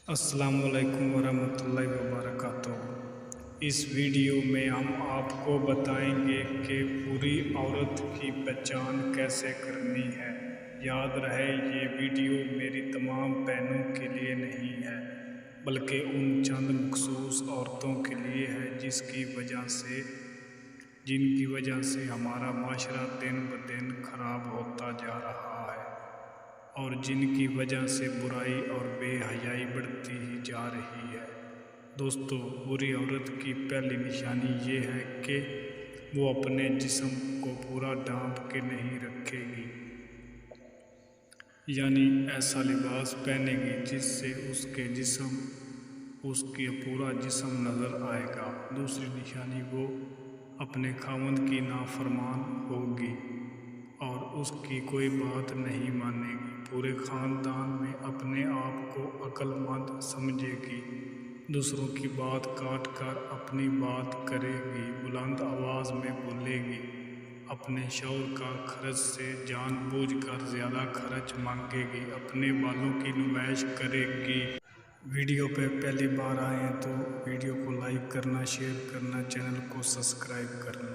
अस्सलाम वालेकुम वरहमतुल्लाहि वबरकातुहू। इस वीडियो में हम आपको बताएंगे कि बुरी औरत की पहचान कैसे करनी है। याद रहे, ये वीडियो मेरी तमाम बहनों के लिए नहीं है, बल्कि उन चंद मखसूस औरतों के लिए है जिनकी वजह से हमारा माशरा दिन ब दिन ख़राब होता जा रहा है और जिनकी वजह से बुराई और बेहयाई बढ़ती ही जा रही है। दोस्तों, बुरी औरत की पहली निशानी ये है कि वो अपने जिस्म को पूरा ढांप के नहीं रखेगी, यानी ऐसा लिबास पहनेगी जिससे उसकी पूरा जिस्म नज़र आएगा। दूसरी निशानी, वो अपने खावंद की नाफरमान होगी और उसकी कोई बात नहीं मानेगी। पूरे ख़ानदान में अपने आप को अक्लमंद समझेगी, दूसरों की बात काट कर अपनी बात करेगी, बुलंद आवाज़ में बोलेगी, अपने शौहर का खर्च से जानबूझकर ज़्यादा खर्च मांगेगी, अपने बालों की नुमाइश करेगी। वीडियो पे पहली बार आए हैं तो वीडियो को लाइक करना, शेयर करना, चैनल को सब्सक्राइब करना।